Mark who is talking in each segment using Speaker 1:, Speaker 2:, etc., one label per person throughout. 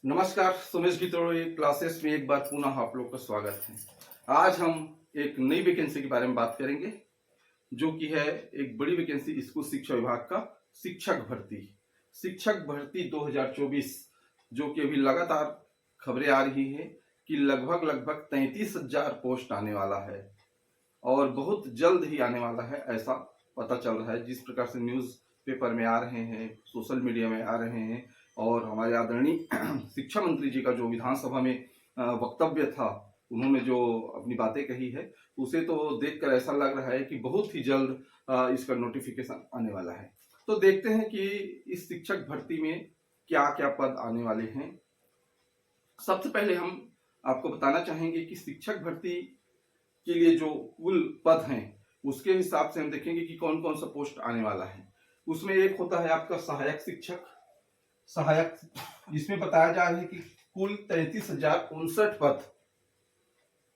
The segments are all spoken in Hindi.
Speaker 1: नमस्कार, सुमेश गितोड़े क्लासेस में एक बार पुनः आप लोग का स्वागत है। आज हम एक नई वैकेंसी के बारे में बात करेंगे, जो कि है एक बड़ी वैकेंसी स्कूल शिक्षा विभाग का शिक्षक भर्ती 2024, जो कि अभी लगातार खबरें आ रही है कि लगभग 33,000 पोस्ट आने वाला है और बहुत जल्द ही आने वाला है, ऐसा पता चल रहा है। जिस प्रकार से न्यूज पेपर में आ रहे हैं, सोशल मीडिया में आ रहे हैं, और हमारे आदरणीय शिक्षा मंत्री जी का जो विधानसभा में वक्तव्य था, उन्होंने जो अपनी बातें कही है, उसे तो देखकर ऐसा लग रहा है कि बहुत ही जल्द इसका नोटिफिकेशन आने वाला है। तो देखते हैं कि इस शिक्षक भर्ती में क्या क्या पद आने वाले हैं। सबसे पहले हम आपको बताना चाहेंगे कि शिक्षक भर्ती के लिए जो कुल पद हैं, उसके हिसाब से हम देखेंगे कि कौन कौन सा पोस्ट आने वाला है। उसमें एक होता है आपका सहायक, जिसमें बताया जा रहा है कि कुल 33,059 पद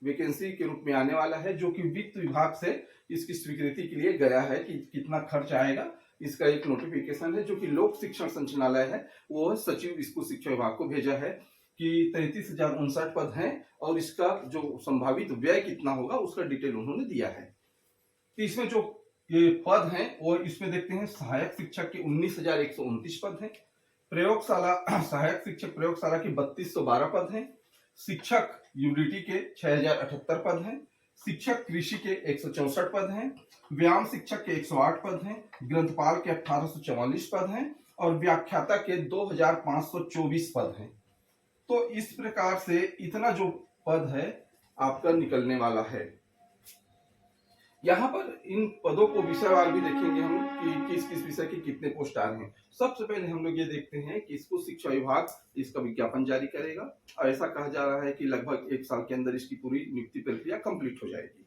Speaker 1: वैकेंसी के रूप में आने वाला है, जो कि वित्त विभाग से इसकी स्वीकृति के लिए गया है कि कितना खर्च आएगा। इसका एक नोटिफिकेशन है जो कि लोक शिक्षण संचालनालय है, वो सचिव स्कूल शिक्षा विभाग को भेजा है कि 33,059 पद हैं और इसका जो संभावित व्यय कितना होगा उसका डिटेल उन्होंने दिया है। तो इसमें जो ये पद हैं वो इसमें देखते हैं, सहायक शिक्षक के 19,129 पद हैं, सहायक शिक्षक प्रयोगशाला के 3,212 पद हैं, शिक्षक यूडीटी के 6,078 पद हैं, शिक्षक कृषि के 164 पद हैं, व्यायाम शिक्षक के 108 पद हैं, ग्रंथपाल के 1,844 पद हैं और व्याख्याता के 2,524 पद हैं। तो इस प्रकार से इतना जो पद है आपका निकलने वाला है। यहाँ पर इन पदों को विषयवार भी देखेंगे हम कि किस किस विषय के कितने पोस्ट आ रहे हैं। सबसे पहले हम लोग ये देखते हैं कि स्कूल शिक्षा विभाग इसका विज्ञापन जारी करेगा और ऐसा कहा जा रहा है कि लगभग 1 साल के अंदर इसकी पूरी नियुक्ति प्रक्रिया कंप्लीट हो जाएगी।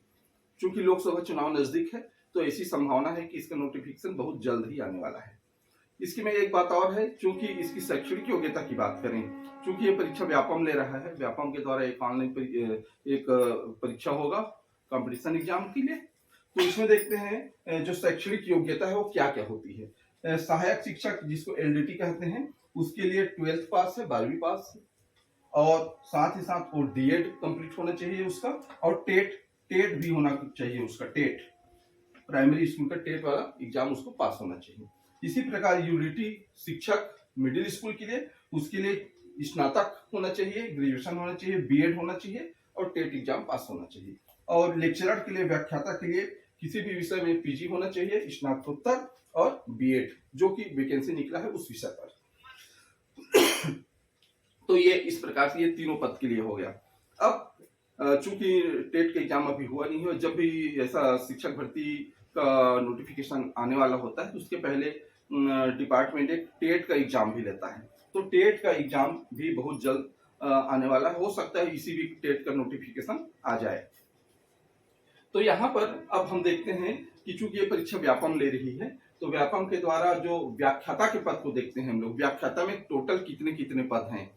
Speaker 1: चूंकि लोकसभा चुनाव नजदीक है, तो ऐसी संभावना है कि इसका नोटिफिकेशन बहुत जल्द ही आने वाला है। इसकी में एक बात और है, चूंकि इसकी शैक्षणिक योग्यता की बात करें, चूंकि ये परीक्षा व्यापम ले रहा है, व्यापम के द्वारा एक ऑनलाइन एक परीक्षा होगा कंपटीशन एग्जाम के लिए। तो इसमें देखते हैं जो शैक्षणिक योग्यता है वो क्या क्या होती है। सहायक शिक्षक जिसको एलडीटी कहते हैं, उसके लिए 12th पास है, 12वीं पास है, और साथ ही साथ वो डीएड कंप्लीट होना चाहिए उसका, और टेट भी होना चाहिए उसका, टेट प्राइमरी स्कूल का टेट वाला एग्जाम उसको पास होना चाहिए। इसी प्रकार यूडीटी शिक्षक मिडिल स्कूल के लिए, उसके लिए स्नातक होना चाहिए, ग्रेजुएशन होना चाहिए, बीएड होना चाहिए और टेट एग्जाम पास होना चाहिए। और लेक्चरर के लिए, व्याख्याता के लिए किसी भी विषय में पीजी होना चाहिए, स्नातकोत्तर और बीएड, जो कि वैकेंसी निकला है उस विषय पर। तो ये इस प्रकार से ये तीनों पद के लिए हो गया। अब चूंकि टेट का एग्जाम अभी हुआ नहीं है, जब भी ऐसा शिक्षक भर्ती का नोटिफिकेशन आने वाला होता है तो उसके पहले डिपार्टमेंट एक टेट का एग्जाम भी लेता है। तो टेट का एग्जाम भी बहुत जल्द आने वाला है, हो सकता है इसी वीक टेट का नोटिफिकेशन आ जाए। तो यहाँ पर अब हम देखते हैं कि चूंकि ये परीक्षा व्यापम ले रही है, तो व्यापम के द्वारा जो व्याख्याता के पद को देखते हैं हम लोग, व्याख्याता में टोटल कितने कितने पद हैं।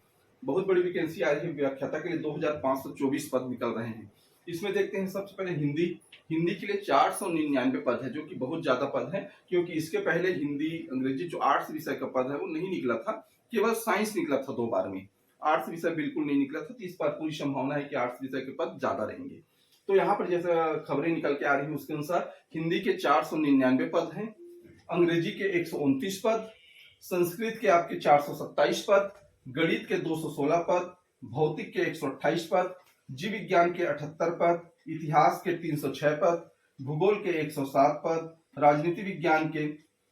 Speaker 1: बहुत बड़ी वैकेंसी आ रही है व्याख्याता के लिए, 2,524 पद निकल रहे हैं। इसमें देखते हैं सबसे पहले हिंदी के लिए 499 पद है, जो कि बहुत ज्यादा पद है, क्योंकि इसके पहले हिंदी अंग्रेजी जो आर्ट्स विषय का पद है वो नहीं निकला था, केवल साइंस निकला था 2 बार में, आर्ट्स विषय बिल्कुल नहीं निकला था। तो इस बार पूरी संभावना है कि आर्ट्स विषय के पद ज्यादा रहेंगे। तो यहाँ पर जैसा खबरें निकल के आ रही है उसके अनुसार हिंदी के 499 पद हैं, अंग्रेजी के 129 पद, संस्कृत के आपके 427 पद, गणित के 216 पद, भौतिक के 128 पद, जीव विज्ञान के 78 पद, इतिहास के 306 पद, भूगोल के 107 पद, राजनीति विज्ञान के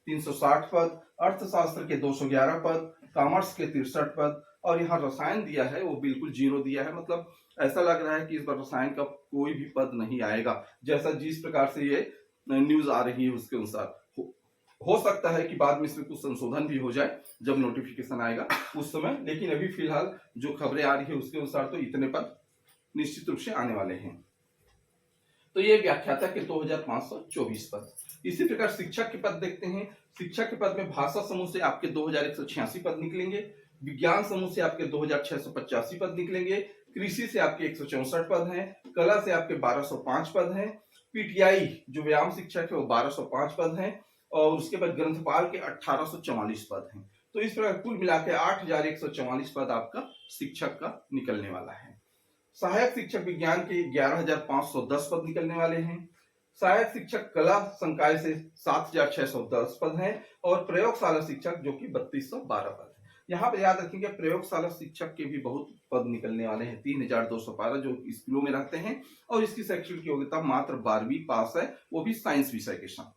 Speaker 1: 360 पद, अर्थशास्त्र के 211 पद, कॉमर्स के 63 पद, और यहाँ रसायन दिया है वो बिल्कुल 0 दिया है। मतलब ऐसा लग रहा है कि इस बार रसायन का कोई भी पद नहीं आएगा, जैसा जिस प्रकार से ये न्यूज आ रही है उसके अनुसार। हो सकता है कि बाद में इसमें कुछ संशोधन भी हो जाए जब नोटिफिकेशन आएगा उस समय, लेकिन अभी फिलहाल जो खबरें आ रही है उसके अनुसार तो इतने पद निश्चित रूप से आने वाले हैं। तो ये व्याख्याता के 2,524 पद। इसी प्रकार शिक्षक के पद देखते हैं। शिक्षक के पद में भाषा समूह से आपके 2,186 पद निकलेंगे, विज्ञान समूह से आपके 2,685 पद निकलेंगे, कृषि से आपके 164 पद हैं, कला से आपके 1,205 पद हैं, पीटीआई जो व्यायाम शिक्षक है वो 1,205 पद हैं, और उसके बाद ग्रंथपाल के 1,844 पद हैं। तो इस प्रकार कुल मिला के 8,144 पद आपका शिक्षक का निकलने वाला है। सहायक शिक्षक विज्ञान के 11,510 पद निकलने वाले हैं। सहायक शिक्षक कला संकाय से 7,610 पद हैं और प्रयोगशाला शिक्षक जो कि 3,212 पद है। यहाँ पे याद रखेंगे प्रयोगशाला शिक्षक के भी बहुत पद निकलने वाले हैं, 3,212 जो स्कूलों में रहते हैं और इसकी शैक्षणिक योग्यता मात्र 12वीं पास है, वो भी साइंस विषय के साथ।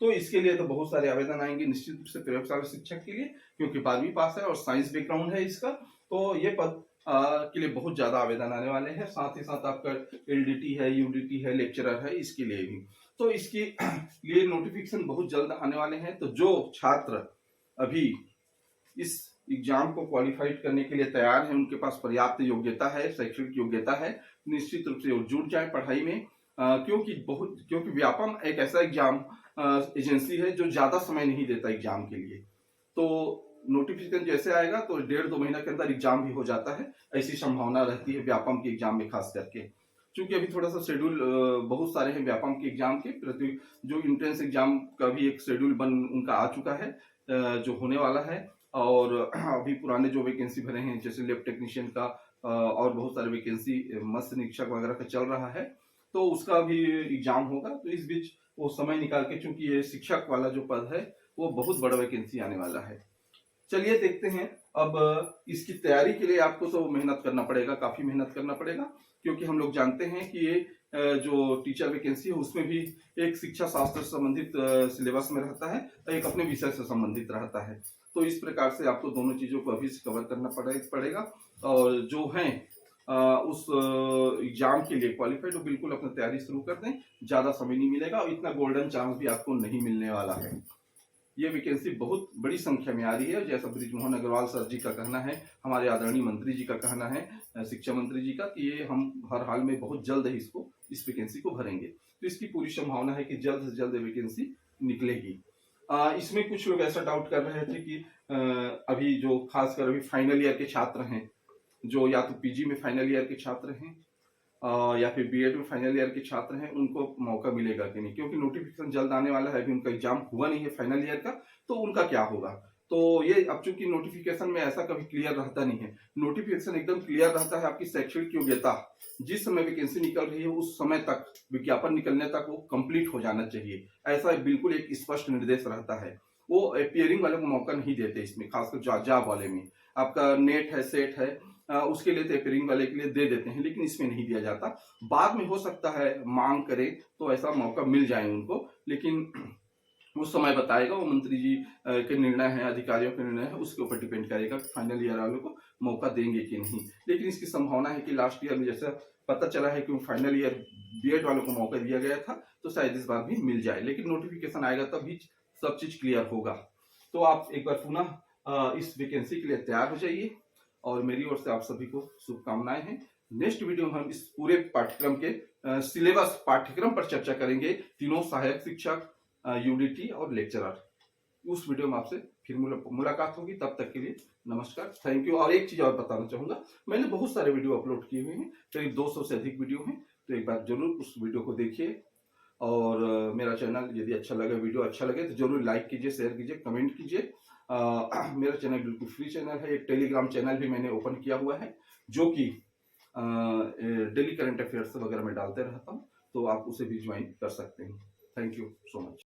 Speaker 1: तो इसके लिए तो बहुत सारे आवेदन आएंगे निश्चित रूप से प्रयोगशाला शिक्षक के लिए, क्योंकि 12वीं पास है और साइंस बैकग्राउंड है इसका, तो ये पद के लिए बहुत ज्यादा आवेदन आने वाले हैं। साथ ही साथ आपका एलडीटी है, यूडीटी है, लेक्चरर है, इसके लिए भी तो इसके लिए नोटिफिकेशन बहुत जल्द आने वाले हैं। तो जो छात्र अभी इस एग्जाम को क्वालिफाइड करने के लिए तैयार हैं, उनके पास पर्याप्त योग्यता है, शैक्षणिक योग्यता है, निश्चित रूप से वो जुट जाए पढ़ाई में, क्योंकि व्यापम एक ऐसा एग्जाम एजेंसी है जो ज्यादा समय नहीं देता एग्जाम के लिए। तो नोटिफिकेशन जैसे आएगा तो 1.5-2 महीना के अंदर एग्जाम भी हो जाता है, ऐसी संभावना रहती है व्यापम के एग्जाम में खास करके। क्योंकि अभी थोड़ा सा शेड्यूल बहुत सारे हैं व्यापम के एग्जाम के प्रति, जो इंट्रेंस एग्जाम का भी एक शेड्यूल उनका आ चुका है जो होने वाला है। और अभी पुराने जो वैकेंसी भरे हैं जैसे लैब टेक्नीशियन का और बहुत सारे वैकेंसी मत्स्य निरीक्षक वगैरह का चल रहा है, तो उसका भी एग्जाम होगा। तो इस बीच वो समय निकाल के, चूंकि ये शिक्षक वाला जो पद है वो बहुत बड़ा वैकेंसी आने वाला है। चलिए देखते हैं। अब इसकी तैयारी के लिए आपको तो मेहनत करना पड़ेगा, काफी मेहनत करना पड़ेगा, क्योंकि हम लोग जानते हैं कि ये जो टीचर वैकेंसी है उसमें भी एक शिक्षा शास्त्र से संबंधित सिलेबस में रहता है, एक अपने विषय से संबंधित रहता है। तो इस प्रकार से आपको दोनों चीजों को अभी से कवर करना पड़ेगा। और जो है उस एग्जाम के लिए क्वालिफाइड हो, बिल्कुल अपनी तैयारी शुरू कर दें, ज्यादा समय नहीं मिलेगा और इतना गोल्डन चांस भी आपको नहीं मिलने वाला है। ये वैकेंसी बहुत बड़ी संख्या में आ रही है, जैसा बृजमोहन अग्रवाल सर जी का कहना है, हमारे आदरणीय मंत्री जी का कहना है, शिक्षा मंत्री जी का, कि ये हम हर हाल में बहुत जल्द ही इस वैकेंसी को भरेंगे। तो इसकी पूरी संभावना है कि जल्द से जल्द वैकेंसी निकलेगी। इसमें कुछ लोग ऐसा डाउट कर रहे थे कि अभी जो खासकर अभी फाइनल ईयर के छात्र हैं, जो या तो पीजी में फाइनल ईयर के छात्र हैं या फिर बीएड में फाइनल ईयर के छात्र हैं, उनको मौका मिलेगा कि नहीं, क्योंकि नोटिफिकेशन जल्द आने वाला है, अभी उनका एग्जाम हुआ नहीं है फाइनल ईयर का, तो उनका क्या होगा। तो ये अब चूंकि नोटिफिकेशन में ऐसा कभी क्लियर रहता नहीं है, नोटिफिकेशन एकदम क्लियर रहता है आपकी शैक्षणिक योग्यता जिस समय वैकेंसी निकल रही है उस समय तक, विज्ञापन निकलने तक वो कंप्लीट हो जाना चाहिए, ऐसा बिल्कुल एक स्पष्ट निर्देश रहता है। वो अपियरिंग वाले को मौका नहीं देते इसमें, खासकर जॉब वाले में। आपका नेट है, सेट है, उसके लिए तो अपियरिंग वाले के लिए दे देते हैं, लेकिन इसमें नहीं दिया जाता। बाद में हो सकता है मांग करे तो ऐसा मौका मिल जाए उनको, लेकिन उस समय बताएगा, वो मंत्री जी के निर्णय है, अधिकारियों के निर्णय है, उसके ऊपर डिपेंड करेगा फाइनल ईयर वालों को मौका देंगे कि नहीं। लेकिन इसकी संभावना है कि लास्ट ईयर में जैसा पता चला है कि फाइनल ईयर बीएड वालों को मौका दिया गया था, तो शायद इस बार भी मिल जाए, लेकिन नोटिफिकेशन आएगा तभी सब चीज क्लियर होगा। तो आप एक बार पुनः इस वैकेंसी के लिए तैयार हो जाइए और मेरी ओर से आप सभी को शुभकामनाएं हैं। नेक्स्ट वीडियो में हम इस पूरे पाठ्यक्रम के सिलेबस पाठ्यक्रम पर चर्चा करेंगे, तीनों सहायक शिक्षक, यूडीटी और लेक्चरर। उस वीडियो में आपसे फिर मुलाकात होगी, तब तक के लिए नमस्कार, थैंक यू। और एक चीज और बताना चाहूंगा, मैंने बहुत सारे वीडियो अपलोड किए हुए हैं, करीब 200 से अधिक वीडियो हैं, तो एक बार जरूर उस वीडियो को देखिए। और मेरा चैनल यदि अच्छा लगे, वीडियो अच्छा लगे तो जरूर लाइक कीजिए, शेयर कीजिए, कमेंट कीजिए। मेरा चैनल बिल्कुल फ्री चैनल है। एक टेलीग्राम चैनल भी मैंने ओपन किया हुआ है, जो कि डेली करंट अफेयर्स वगैरह में डालते रहता हूँ, तो आप उसे भी ज्वाइन कर सकते हैं। Thank you so much.